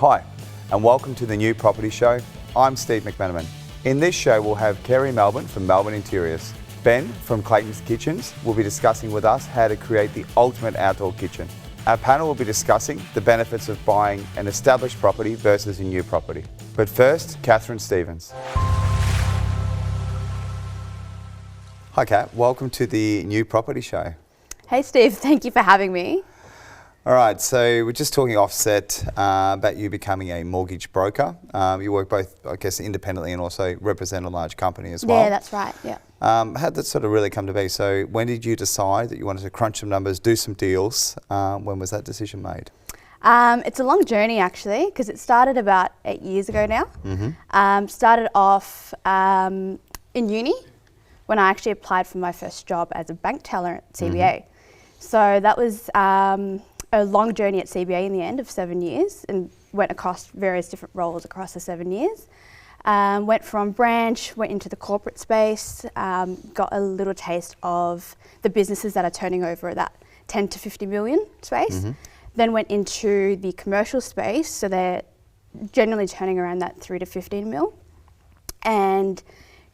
Hi, and welcome to the New Property Show. I'm Steve McMenamin. In this show, we'll have Kerry Melbourne from Melbourne Interiors. Ben from Clayton Kitchens will be discussing with us how to create the ultimate outdoor kitchen. Our panel will be discussing the benefits of buying an established property versus a new property. But first, Kathryn Stephens. Hi Kat, welcome to the New Property Show. Hey Steve, thank you for having me. All right, so we're just talking offset about you becoming a mortgage broker. You work both, I guess, independently and also represent a large company as well. Yeah, that's right, yeah. How did that sort of really come to be? So when did you decide that you wanted to crunch some numbers, do some deals? When was that decision made? It's a long journey actually, because it started about 8 years ago now. Started off in uni when I actually applied for my first job as a bank teller at CBA. So that was a long journey at CBA in the end of 7 years, and went across various different roles across the 7 years. Went from branch, went into the corporate space, got a little taste of the businesses that are turning over at that 10 to 50 million space. Then went into the commercial space, so they're generally turning around that 3 to 15 mil. And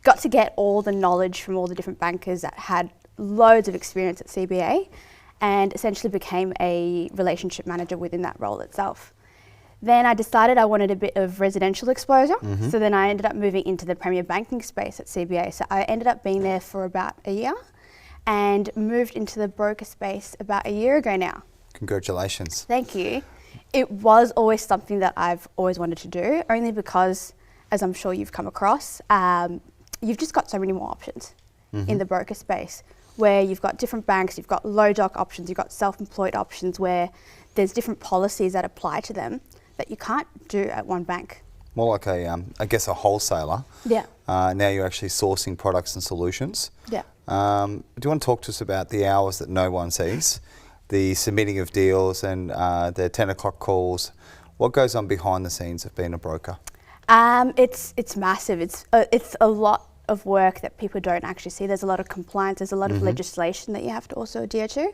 got to get all the knowledge from all the different bankers that had loads of experience at CBA, and essentially became a relationship manager within that role itself. Then I decided I wanted a bit of residential exposure, so then I ended up moving into the premier banking space at CBA. So I ended up being there for about a year and moved into the broker space about a year ago now. Congratulations. Thank you. It was always something that I've always wanted to do, only because, as I'm sure you've come across, you've just got so many more options in the broker space, where you've got different banks, you've got low doc options, you've got self-employed options, where there's different policies that apply to them that you can't do at one bank. More like a, I guess, a wholesaler. Yeah. Now you're actually sourcing products and solutions. Yeah. Do you want to talk to us about the hours that no one sees, the submitting of deals and the 10 o'clock calls? What goes on behind the scenes of being a broker? It's massive. It's a lot of work that people don't actually see. There's a lot of compliance, there's a lot of legislation that you have to also adhere to.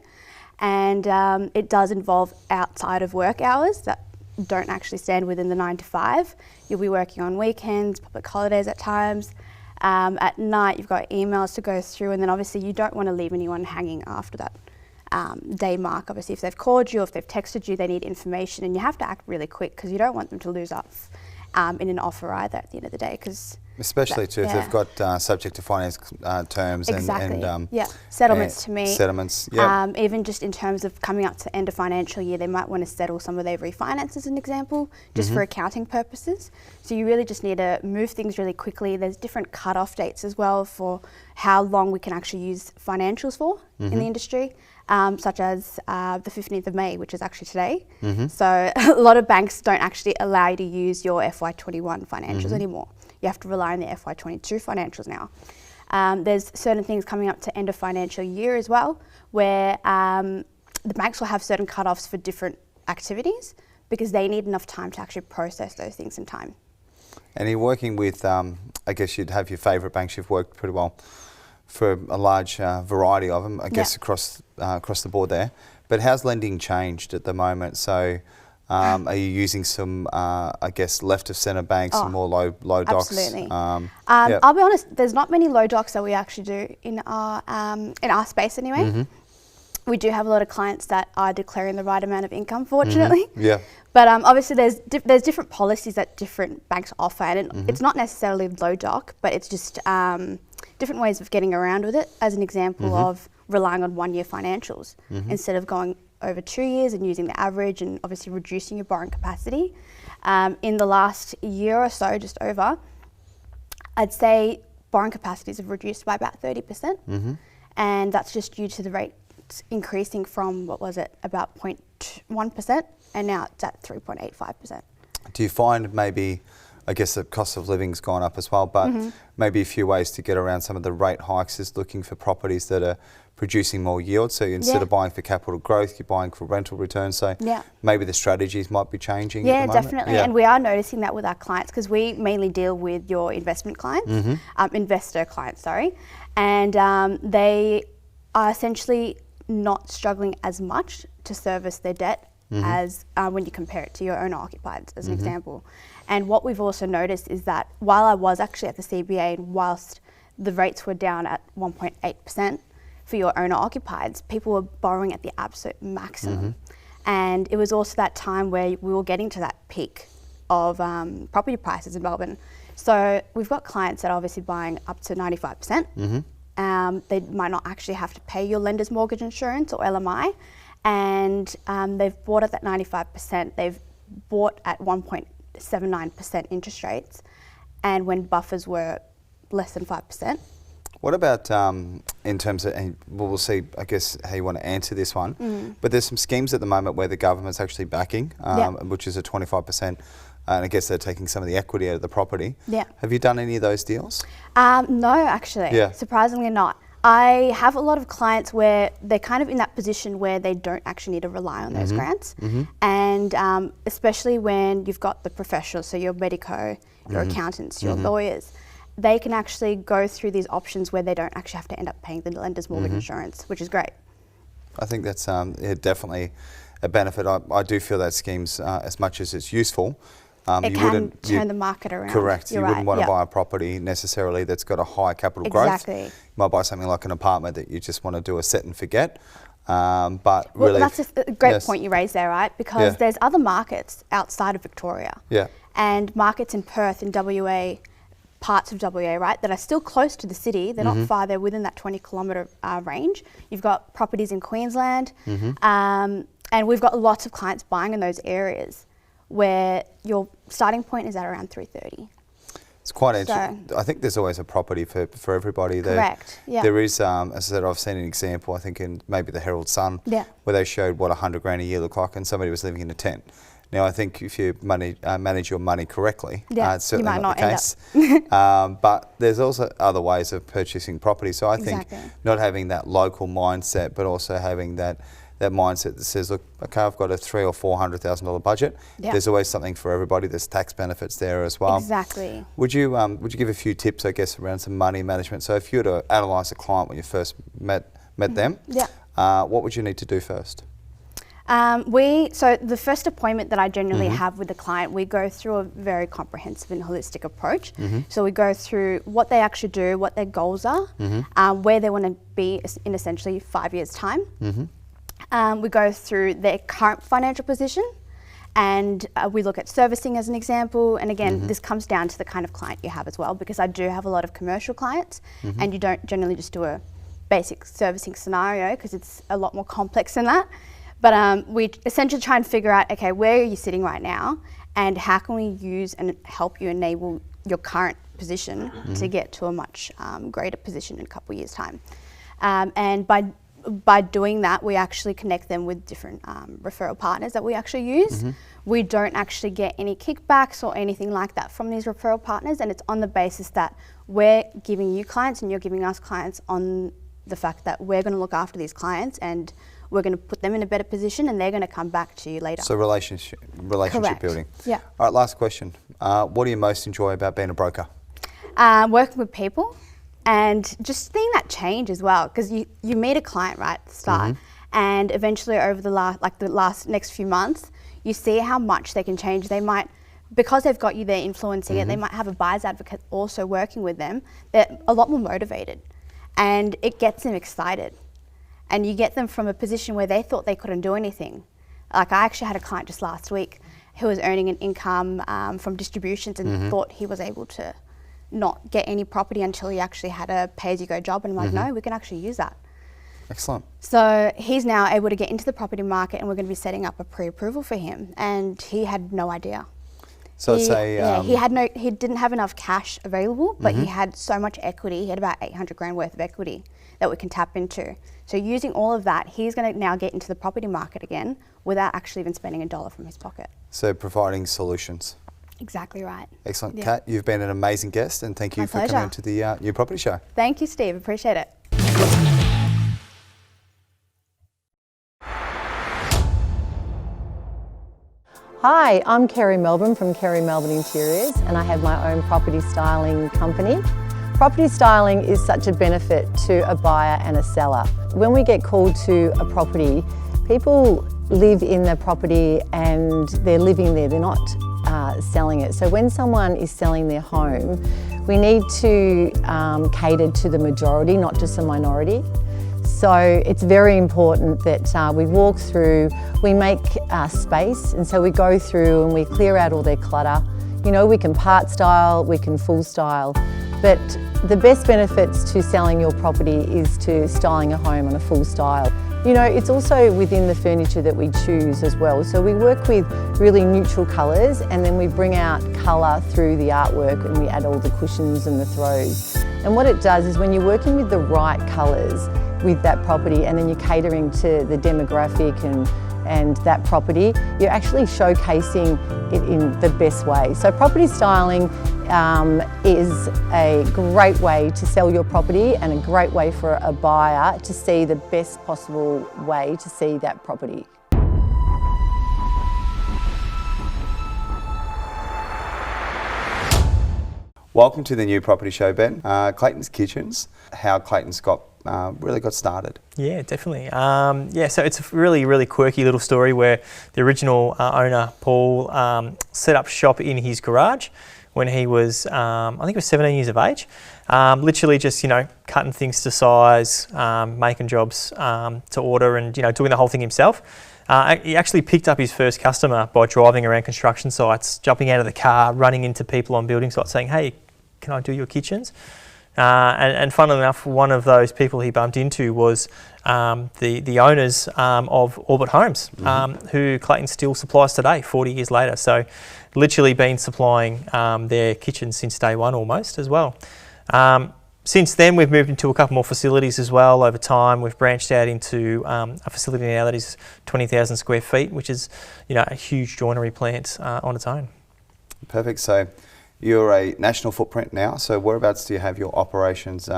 And it does involve outside of work hours that don't actually stand within the 9 to 5. You'll be working on weekends, public holidays at times. At night you've got emails to go through, and then obviously you don't want to leave anyone hanging after that day mark. Obviously if they've called you or if they've texted you, they need information, and you have to act really quick because you don't want them to lose off in an offer either at the end of the day. Especially too, if they've got subject to finance terms and settlements to meet. Settlements, even just in terms of coming up to the end of financial year, they might want to settle some of their refinances, as an example, just for accounting purposes. So you really just need to move things really quickly. There's different cut-off dates as well for how long we can actually use financials for in the industry. Such as the 15th of May, which is actually today. So a lot of banks don't actually allow you to use your FY21 financials anymore. You have to rely on the FY22 financials now. There's certain things coming up to end of financial year as well, where the banks will have certain cut-offs for different activities because they need enough time to actually process those things in time. And you're working with, I guess you'd have your favourite banks. You've worked pretty well for a large variety of them, I guess, across the board there. But how's lending changed at the moment? So are you using some, I guess, left of centre banks and more low docs? Absolutely. I'll be honest, there's not many low docs that we actually do in our space anyway. We do have a lot of clients that are declaring the right amount of income, fortunately. But obviously there's different policies that different banks offer, and it's not necessarily low doc, but it's just different ways of getting around with it, as an example of relying on 1 year financials instead of going over 2 years and using the average, and obviously reducing your borrowing capacity. In the last year or so, just over, I'd say borrowing capacities have reduced by about 30%. And that's just due to the rate increasing from, what was it, about 0.1%, and now it's at 3.85%. Do you find maybe, I guess the cost of living's gone up as well, but maybe a few ways to get around some of the rate hikes is looking for properties that are producing more yield. So instead of buying for capital growth, you're buying for rental returns. So maybe the strategies might be changing at the moment. Definitely. And we are noticing that with our clients, because we mainly deal with your investment clients, investor clients, sorry. And they are essentially not struggling as much to service their debt as when you compare it to your owner-occupied, as an example. And what we've also noticed is that while I was actually at the CBA, and whilst the rates were down at 1.8% for your owner-occupieds, people were borrowing at the absolute maximum. And it was also that time where we were getting to that peak of property prices in Melbourne. So we've got clients that are obviously buying up to 95%. They might not actually have to pay your lender's mortgage insurance or LMI, and they've bought at that 95%. They've bought at 1.79% interest rates, and when buffers were less than 5%. What about in terms of, and we'll see, I guess, how you want to answer this one, but there's some schemes at the moment where the government's actually backing, which is a 25%, and I guess they're taking some of the equity out of the property. Have you done any of those deals? No, actually, surprisingly not. I have a lot of clients where they're kind of in that position where they don't actually need to rely on those grants, and especially when you've got the professionals, so your medico, your accountants, your lawyers, they can actually go through these options where they don't actually have to end up paying the lender's mortgage insurance, which is great. I think that's definitely a benefit. I do feel that schemes, as much as it's useful, it can turn the market around. Correct. You wouldn't want to buy a property necessarily that's got a high capital growth. You might buy something like an apartment that you just want to do a set and forget. But really, that's a great point you raised there, right? Because there's other markets outside of Victoria, and markets in Perth and WA, parts of WA, right, that are still close to the city. They're not far. They're within that 20-kilometre range. You've got properties in Queensland, and we've got lots of clients buying in those areas where your starting point is at around 330. It's quite interesting. I think there's always a property for everybody. Correct. There is, as I said, I've seen an example, I think in maybe the Herald Sun, where they showed what $100,000 a year looked like, and somebody was living in a tent. Now, I think if you manage your money correctly, it's certainly not the case. But there's also other ways of purchasing property. So I think not having that local mindset, but also having that mindset that says, look, okay, I've got a $300,000 or $400,000 budget. There's always something for everybody. There's tax benefits there as well. Exactly. Would you give a few tips, I guess, around some money management? So if you were to analyse a client when you first met them, what would you need to do first? So the first appointment that I generally have with the client, we go through a very comprehensive and holistic approach. So we go through what they actually do, what their goals are, where they want to be in essentially 5 years' time. We go through their current financial position, and we look at servicing as an example. And again, this comes down to the kind of client you have as well, because I do have a lot of commercial clients, and you don't generally just do a basic servicing scenario, because it's a lot more complex than that. But we essentially try and figure out, okay, where are you sitting right now, and how can we use and help you enable your current position to get to a much greater position in a couple of years' time. And by doing that, we actually connect them with different referral partners that we actually use. We don't actually get any kickbacks or anything like that from these referral partners, and it's on the basis that we're giving you clients and you're giving us clients, on the fact that we're going to look after these clients and we're going to put them in a better position, and they're going to come back to you later. So relationship building. Yeah. All right, last question. What do you most enjoy about being a broker? Working with people and just seeing that change as well, because you meet a client right at the start, and eventually over the next few months, you see how much they can change. They might, because they've got you there influencing it, they might have a buyer's advocate also working with them. They're a lot more motivated, and it gets them excited. And you get them from a position where they thought they couldn't do anything. Like, I actually had a client just last week who was earning an income from distributions and thought he was able to not get any property until he actually had a pay-as-you-go job. And I'm like, no, we can actually use that. Excellent. So he's now able to get into the property market, and we're going to be setting up a pre-approval for him. And he had no idea. So he didn't have enough cash available, but he had so much equity. He had about $800,000 worth of equity that we can tap into. So using all of that, he's going to now get into the property market again without actually even spending a dollar from his pocket. So providing solutions. Exactly right. Excellent. Kat, you've been an amazing guest, and thank you for coming to the New Property Show. Thank you, Steve. Appreciate it. Hi, I'm Kerry Melbourne from 𝗘𝗣𝗦𝗪 Interiors, and I have my own property styling company. Property styling is such a benefit to a buyer and a seller. When we get called to a property, people live in the property and they're living there, they're not selling it. So when someone is selling their home, we need to cater to the majority, not just the minority. So it's very important that we walk through, we make space, and so we go through and we clear out all their clutter. You know, we can part style, we can full style, but the best benefits to selling your property is to styling a home on a full style. You know, it's also within the furniture that we choose as well. So we work with really neutral colours, and then we bring out colour through the artwork, and we add all the cushions and the throws. And what it does is when you're working with the right colours with that property, and then you're catering to the demographic and that property, you're actually showcasing it in the best way. So property styling is a great way to sell your property and a great way for a buyer to see the best possible way to see that property. Welcome to the new property show, Ben. Clayton's Kitchens, how Clayton's really got started. Yeah, definitely. So it's a really quirky little story where the original owner, Paul, set up shop in his garage when he was, I think it was 17 years of age. Literally just, cutting things to size, making jobs to order, and, doing the whole thing himself. He actually picked up his first customer by driving around construction sites, jumping out of the car, running into people on building sites saying, "Hey, can I do your kitchens?" And funnily enough, one of those people he bumped into was the owners of 𝗪𝗡𝗪𝗦, who Clayton still supplies today, 40 years later. So literally been supplying their kitchens since day one almost as well. Since then, we've moved into a couple more facilities as well over time. We've branched out into a facility now that is 20,000 square feet, which is a huge joinery plant on its own. Perfect. So you're a national footprint now. So whereabouts do you have your operations,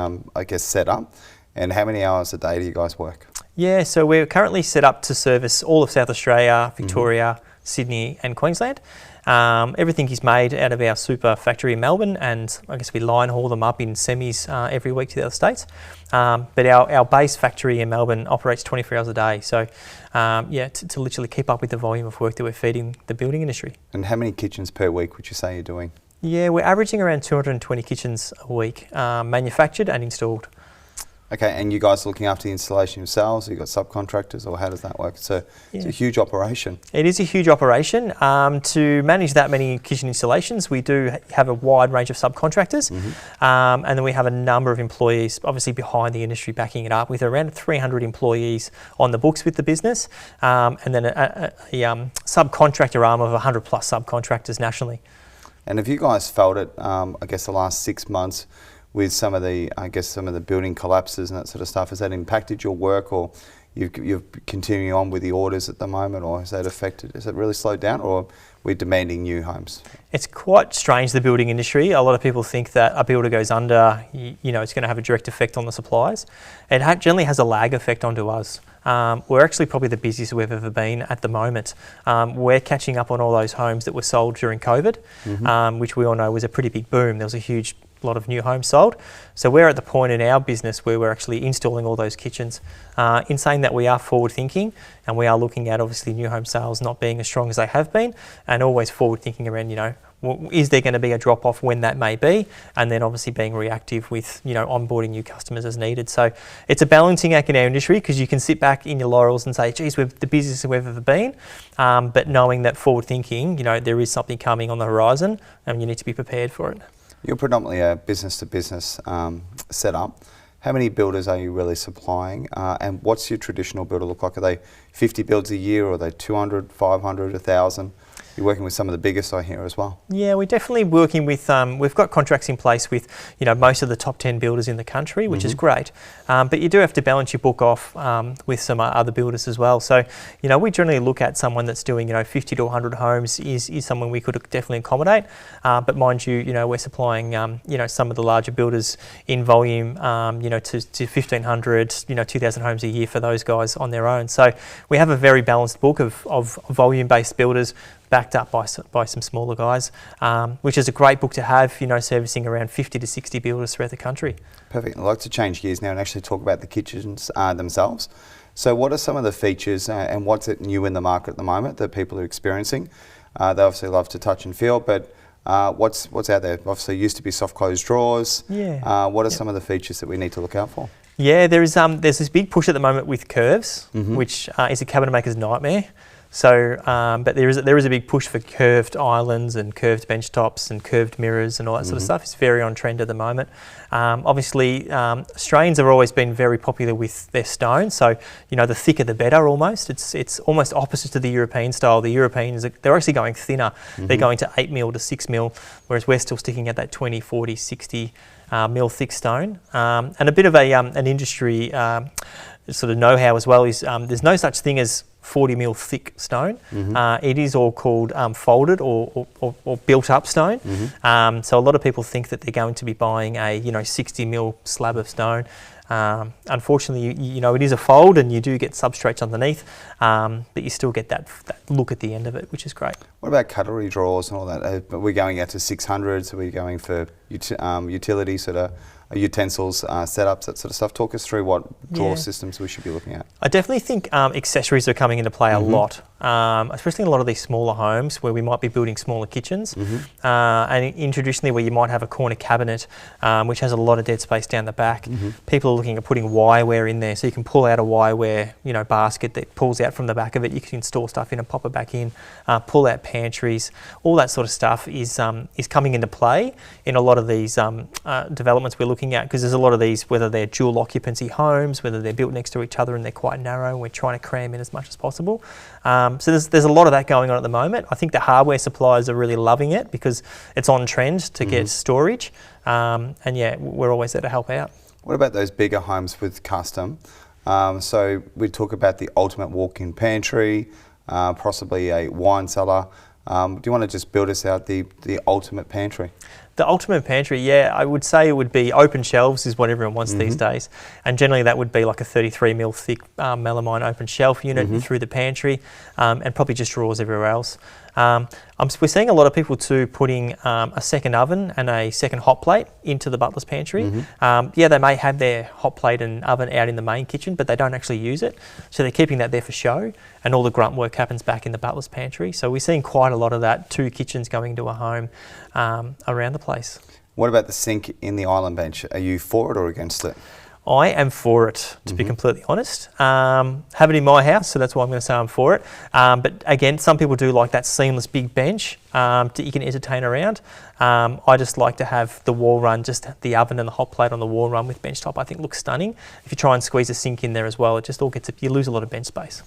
set up? And how many hours a day do you guys work? Yeah, so we're currently set up to service all of South Australia, Victoria, Sydney and Queensland. Everything is made out of our super factory in Melbourne, and I guess we line haul them up in semis every week to the other states. But our base factory in Melbourne operates 24 hours a day. So to literally keep up with the volume of work that we're feeding the building industry. And how many kitchens per week would you say you're doing? Yeah, we're averaging around 220 kitchens a week, manufactured and installed. Okay, and you guys are looking after the installation yourselves? You've got subcontractors, or how does that work? It's a huge operation. It is a huge operation. To manage that many kitchen installations, we do have a wide range of subcontractors, and then we have a number of employees, obviously behind the industry, backing it up, with around 300 employees on the books with the business, and then a subcontractor arm of 100 plus subcontractors nationally. And have you guys felt it, the last 6 months, with some of the building collapses and that sort of stuff? Has that impacted your work, or you're continuing on with the orders at the moment, or has it really slowed down, or we're demanding new homes? It's quite strange, the building industry. A lot of people think that a builder goes under, it's going to have a direct effect on the suppliers. It generally has a lag effect onto us. We're actually probably the busiest we've ever been at the moment. We're catching up on all those homes that were sold during COVID, which we all know was a pretty big boom. There was a lot of new homes sold. So we're at the point in our business where we're actually installing all those kitchens. In saying that, we are forward thinking, and we are looking at obviously new home sales not being as strong as they have been, and always forward thinking around, is there going to be a drop off when that may be, and then obviously being reactive with onboarding new customers as needed. So it's a balancing act in our industry, because you can sit back in your laurels and say, geez, we're the busiest we've ever been, but knowing that forward thinking, there is something coming on the horizon, and you need to be prepared for it. You're predominantly a business-to-business setup. How many builders are you really supplying, and what's your traditional builder look like? Are they 50 builds a year, or are they 200, 500, 1,000? You're working with some of the biggest, I hear, as well. Yeah, we're definitely working with, we've got contracts in place with, most of the top 10 builders in the country, which is great. But you do have to balance your book off with some other builders as well. So, we generally look at someone that's doing, 50 to 100 homes is someone we could definitely accommodate. But mind you, we're supplying, some of the larger builders in volume, to 1,500, 2,000 homes a year for those guys on their own. So we have a very balanced book of volume-based builders, backed up by some smaller guys, which is a great book to have, servicing around 50 to 60 builders throughout the country. Perfect. I'd like to change gears now and actually talk about the kitchens themselves. So what are some of the features and what's it new in the market at the moment that people are experiencing? They obviously love to touch and feel, but what's out there? Obviously, it used to be soft closed drawers. Yeah. What are some of the features that we need to look out for? Yeah, there's this big push at the moment with curves, which is a cabinet maker's nightmare. So, but there is a big push for curved islands and curved bench tops and curved mirrors and all that sort of stuff. It's very on trend at the moment. Obviously, Australians have always been very popular with their stone. So, you know, the thicker the better almost. It's almost opposite to the European style. The Europeans, they're actually going thinner. They're going to 8mm to 6mm, whereas we're still sticking at that 20, 40, 60 mil thick stone. And a bit of an industry sort of know-how as well is there's no such thing as 40mm thick stone. It is all called folded or built up stone. So a lot of people think that they're going to be buying a 60mm slab of stone. Unfortunately, you know, it is a fold and you do get substrates underneath, but you still get that look at the end of it, which is great. What about cutlery drawers and all that? Are we going out to 600s? Are we going for utility sort of utensils, setups, that sort of stuff? Talk us through what drawer systems we should be looking at. I definitely think accessories are coming into play a lot, especially in a lot of these smaller homes where we might be building smaller kitchens. And traditionally where you might have a corner cabinet which has a lot of dead space down the back. People are looking at putting wireware in there, so you can pull out a wireware basket that pulls out from the back of it. You can store stuff in and pop it back in, pull out pantries. All that sort of stuff is coming into play in a lot of these developments we're looking at, because there's a lot of these, whether they're dual occupancy homes, whether they're built next to each other and they're quite narrow, and we're trying to cram in as much as possible. So there's a lot of that going on at the moment. I think the hardware suppliers are really loving it because it's on trend to get storage, and yeah, we're always there to help out. What about those bigger homes with custom? So we talk about the ultimate walk-in pantry, possibly a wine cellar. Do you want to just build us out the ultimate pantry? The ultimate pantry, yeah, I would say it would be open shelves is what everyone wants these days. And generally that would be like a 33mm thick melamine open shelf unit through the pantry, and probably just drawers everywhere else. We're seeing a lot of people too putting a second oven and a second hot plate into the butler's pantry. Yeah, they may have their hot plate and oven out in the main kitchen, but they don't actually use it. So they're keeping that there for show, and all the grunt work happens back in the butler's pantry. So we're seeing quite a lot of that, 2 kitchens going into a home around the place. What about the sink in the island bench? Are you for it or against it? I am for it, to be completely honest. Have it in my house, so that's why I'm going to say I'm for it. But again, some people do like that seamless big bench that you can entertain around. I just like to have the wall run, just the oven and the hot plate on the wall run with bench top. I think looks stunning. If you try and squeeze a sink in there as well, it just all gets, you lose a lot of bench space.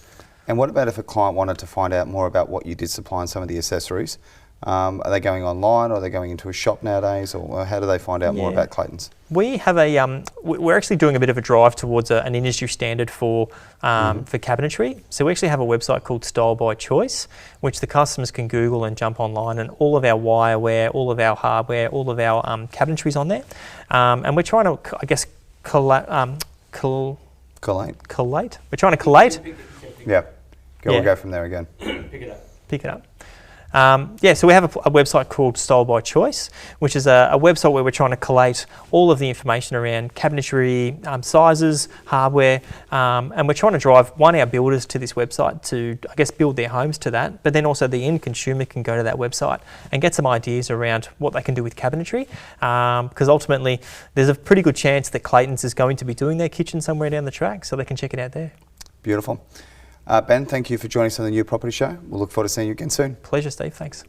And what about if a client wanted to find out more about what you did supply and some of the accessories? Are they going online, or are they going into a shop nowadays, or how do they find out more about Clayton's? We have we're actually doing a bit of a drive towards an industry standard for cabinetry. So we actually have a website called Style by Choice, which the customers can Google and jump online, and all of our wireware, all of our hardware, all of our cabinetry is on there. And we're trying to, I guess, collate. We're trying to collate. Yeah. We'll go from there again. Pick it up. Yeah, so we have a website called Style by Choice, which is a website where we're trying to collate all of the information around cabinetry, sizes, hardware, and we're trying to drive, our builders to this website to, I guess, build their homes to that, but then also the end consumer can go to that website and get some ideas around what they can do with cabinetry, because ultimately there's a pretty good chance that Clayton's is going to be doing their kitchen somewhere down the track, so they can check it out there. Beautiful. Ben, thank you for joining us on the New Property Show. We'll look forward to seeing you again soon. Pleasure, Steve. Thanks.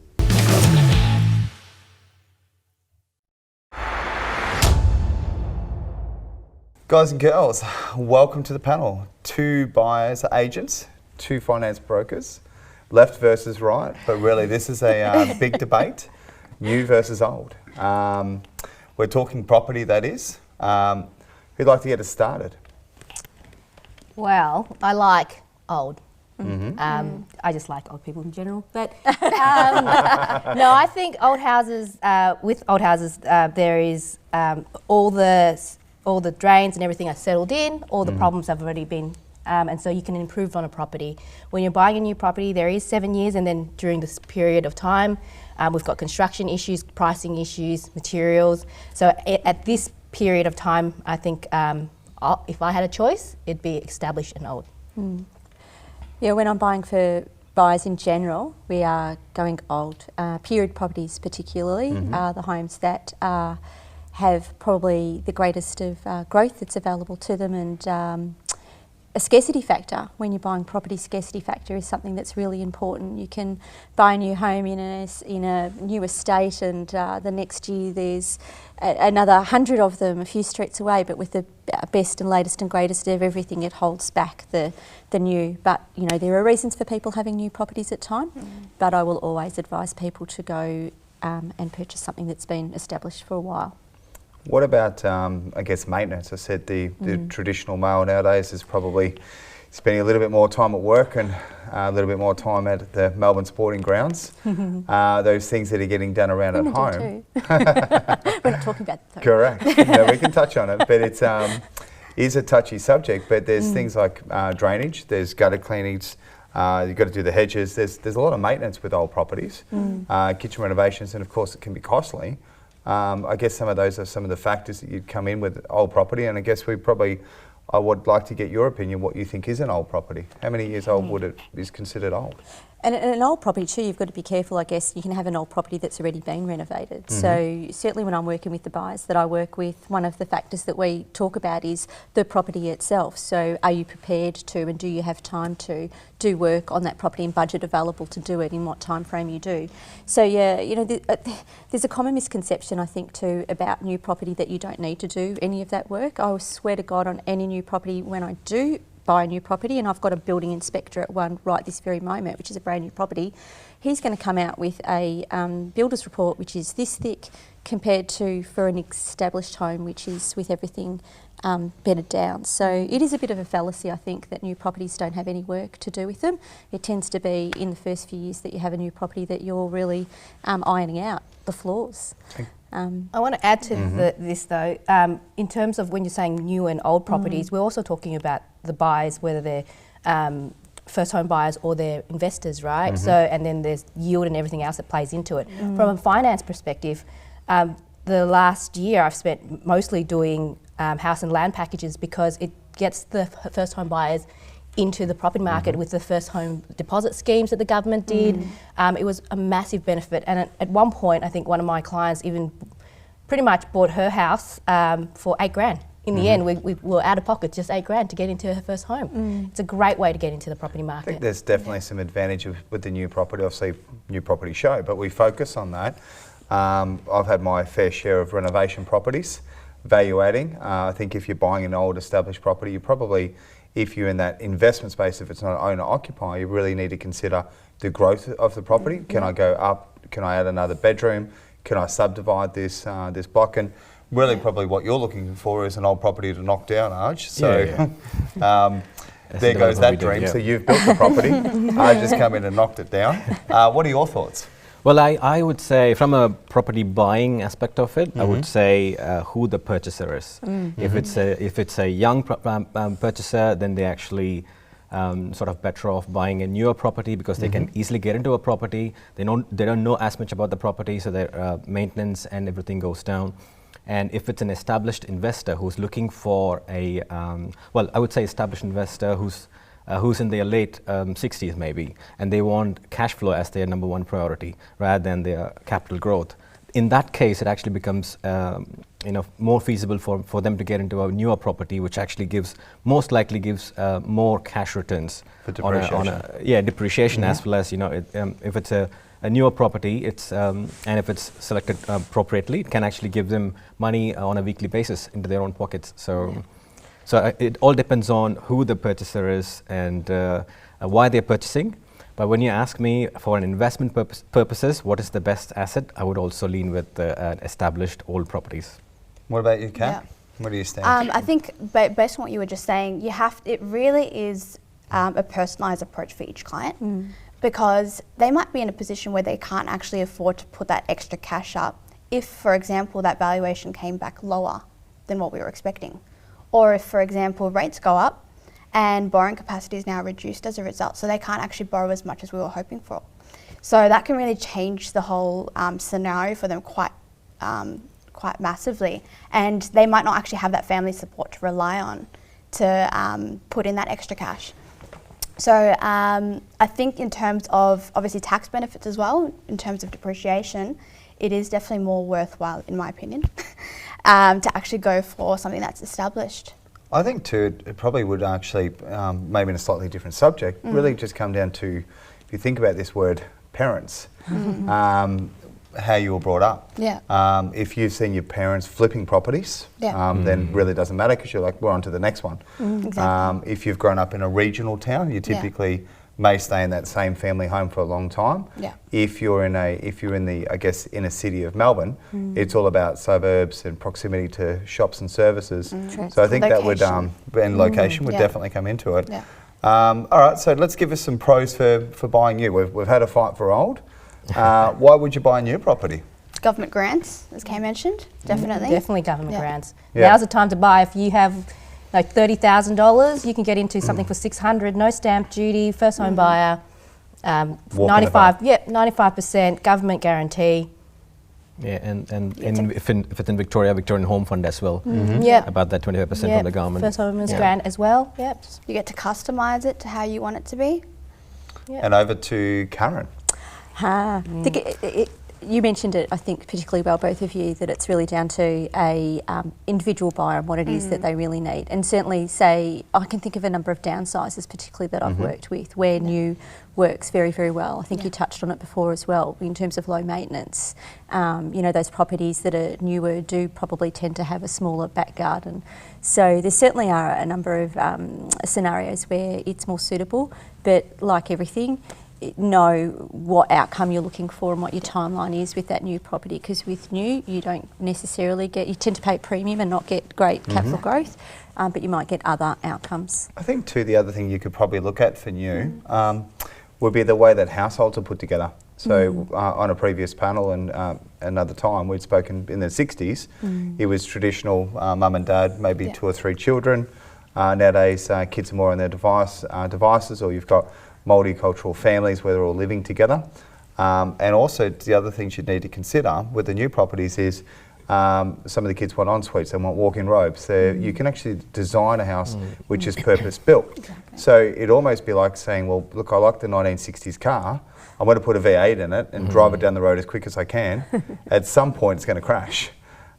Guys and girls, welcome to the panel. 2 buyers agents, 2 finance brokers, left versus right, but really this is a big debate, new versus old. We're talking property, that is. Who'd like to get us started? Well, I like old. I just like old people in general, but no, I think old houses. With old houses, there is all the drains and everything are settled in. All the problems have already been, and so you can improve on a property. When you're buying a new property, there is 7 years, and then during this period of time, we've got construction issues, pricing issues, materials. So at this period of time, I think if I had a choice, it'd be established and old. Yeah, when I'm buying for buyers in general, we are going old. Period properties particularly are the homes that have probably the greatest of growth that's available to them, and a scarcity factor. When you're buying property, scarcity factor is something that's really important. You can buy a new home in a new estate, and the next year there's another 100 of them a few streets away, but with the best and latest and greatest of everything, it holds back the new. But you know, there are reasons for people having new properties at time, but I will always advise people to go and purchase something that's been established for a while. What about, I guess, maintenance? I said the traditional male nowadays is probably spending a little bit more time at work and a little bit more time at the Melbourne sporting grounds. Those things that are getting done around at home. We're not talking about that. Correct. No, we can touch on it, but it's is a touchy subject. But there's things like drainage. There's gutter cleanings. You've got to do the hedges. There's a lot of maintenance with old properties. Kitchen renovations, and of course, it can be costly. I guess some of those are some of the factors that you'd come in with old property, and I guess I would like to get your opinion what you think is an old property. How many years old is considered old? And an old property too, you've got to be careful, I guess. You can have an old property that's already been renovated. So certainly when I'm working with the buyers that I work with, one of the factors that we talk about is the property itself. So are you prepared to, and do you have time to do work on that property and budget available to do it, in what time frame you do? So yeah, you know, there's a common misconception, I think, too, about new property, that you don't need to do any of that work. I will swear to God, on any new property, when I do buy a new property, and I've got a building inspector at one right this very moment, which is a brand new property, he's going to come out with a builder's report which is this thick, compared to for an established home which is with everything bedded down. So it is a bit of a fallacy, I think, that new properties don't have any work to do with them. It tends to be in the first few years that you have a new property that you're really ironing out the flaws. I want to add to this though, in terms of when you're saying new and old properties, we're also talking about the buyers, whether they're first home buyers or they're investors, right? So, and then there's yield and everything else that plays into it. From a finance perspective, the last year I've spent mostly doing house and land packages, because it gets the first home buyers into the property market with the first home deposit schemes that the government did. It was a massive benefit, and at one point I think one of my clients even pretty much bought her house for $8,000. In the end, we were out of pocket just $8,000 to get into her first home. It's a great way to get into the property market. I think there's definitely some advantage with the new property, obviously new property show, but we focus on that. I've had my fair share of renovation properties, value adding. I think if you're buying an old established property, you probably, if you're in that investment space, if it's not owner-occupier, you really need to consider the growth of the property. Can I go up? Can I add another bedroom? Can I subdivide this block? And really probably what you're looking for is an old property to knock down, Arj. So there goes that dream. So you've built the property, Arj has come in and knocked it down. What are your thoughts? Well, I would say, from a property buying aspect of it, I would say who the purchaser is. If it's a young purchaser, then they actually sort of better off buying a newer property, because they can easily get into a property. They don't know as much about the property, so their maintenance and everything goes down. And if it's an established investor who's looking for a, well, I would say established investor who's in their late 60s maybe, and they want cash flow as their number one priority rather than their capital growth. In that case, it actually becomes more feasible for them to get into a newer property, which actually most likely gives more cash returns. For depreciation. Depreciation, as well as, if it's a newer property, and if it's selected appropriately, it can actually give them money on a weekly basis into their own pockets. So it all depends on who the purchaser is and why they're purchasing. But when you ask me for an investment purposes, what is the best asset, I would also lean with established old properties. What about you, Kat? Where do you stand? I think based on what you were just saying, it really is a personalised approach for each client, because they might be in a position where they can't actually afford to put that extra cash up if, for example, that valuation came back lower than what we were expecting. Or if, for example, rates go up and borrowing capacity is now reduced as a result, so they can't actually borrow as much as we were hoping for. So that can really change the whole scenario for them quite massively, and they might not actually have that family support to rely on to put in that extra cash. So I think in terms of obviously tax benefits as well, in terms of depreciation, it is definitely more worthwhile, in my opinion, to actually go for something that's established. I think too, it probably would actually, maybe in a slightly different subject, really just come down to, if you think about this word, parents, how you were brought up. Yeah. If you've seen your parents flipping properties, Yeah. then really doesn't matter because you're like, we're on to the next one. Exactly. If you've grown up in a regional town, you typically may stay in that same family home for a long time. Yeah. If you're in the, I guess, inner city of Melbourne, it's all about suburbs and proximity to shops and services. So I think that would, and location would definitely come into it. Yeah. All right, so let's give us some pros for buying new. We've had a fight for old. Why would you buy a new property? Government grants, as Kay mentioned, definitely. Definitely government grants. Yeah. Now's the time to buy. If you have like $30,000, you can get into something for $600, no stamp duty, first home buyer, 95% government guarantee. Yeah, and if it's in Victoria, Victorian Home Fund as well. Yep. About that 25% Yep. from the government. First homeowner's grant as well. Yep. You get to customise it to how you want it to be. And over to Karen. You mentioned it, I think, particularly well, both of you, that it's really down to a individual buyer and what it is that they really need. And certainly, say, I can think of a number of downsizes, particularly that I've worked with, where new works very, very well. I think you touched on it before as well, in terms of low maintenance. You know, those properties that are newer do probably tend to have a smaller back garden. So there certainly are a number of scenarios where it's more suitable, but like everything, know what outcome you're looking for and what your timeline is with that new property, because with new you don't necessarily get, you tend to pay a premium and not get great capital growth, but you might get other outcomes. I think too, the other thing you could probably look at for new would be the way that households are put together. So on a previous panel and another time, we'd spoken in the 60s, it was traditional mum and dad, maybe 2 or 3 children. Nowadays kids are more on their devices, or you've got multicultural families where they're all living together. And also the other things you'd need to consider with the new properties is some of the kids want en-suites, they want walk-in robes. So you can actually design a house which is purpose-built. So it'd almost be like saying, well, look, I like the 1960s car, I'm going to put a V8 in it and drive it down the road as quick as I can. At some point it's going to crash.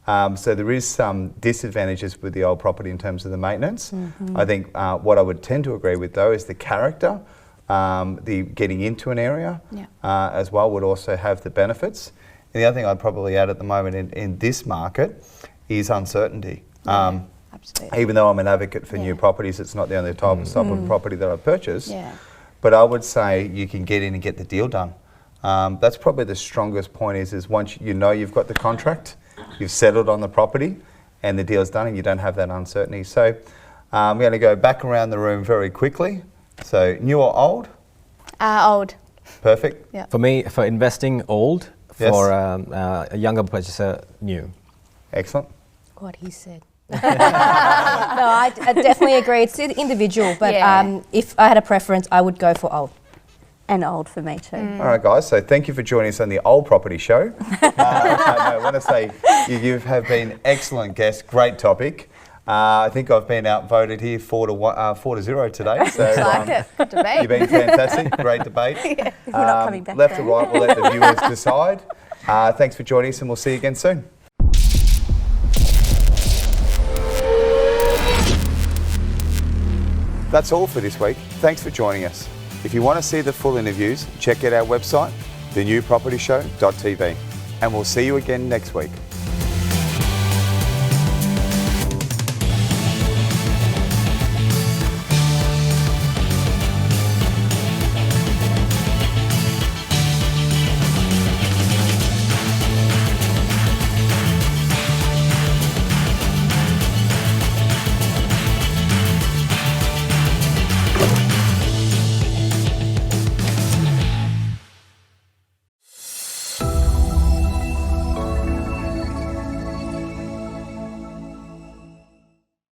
So there is some disadvantages with the old property in terms of the maintenance. I think what I would tend to agree with though is the character. The getting into an area as well would also have the benefits. And the other thing I'd probably add at the moment in this market is uncertainty. Absolutely. Even though I'm an advocate for new properties, it's not the only type of property that I purchase. Yeah. But I would say you can get in and get the deal done. That's probably the strongest point is once you know you've got the contract, you've settled on the property and the deal's done and you don't have that uncertainty. So I'm going to go back around the room very quickly. So new or old? Old. Perfect. Yeah. For me, for investing, old. For a younger purchaser, new. Excellent. What he said. No, I definitely agree. It's individual, but if I had a preference, I would go for old. And old for me too. All right, guys. So thank you for joining us on the Old Property Show. I want to say you have been excellent guests. Great topic. I think I've been outvoted here 4-0 today. So Like it. Good debate. you've been fantastic. Great debate. We're not coming back. Left or right, we'll let the viewers decide. Thanks for joining us, and we'll see you again soon. That's all for this week. Thanks for joining us. If you want to see the full interviews, check out our website, thenewpropertyshow.tv. And we'll see you again next week.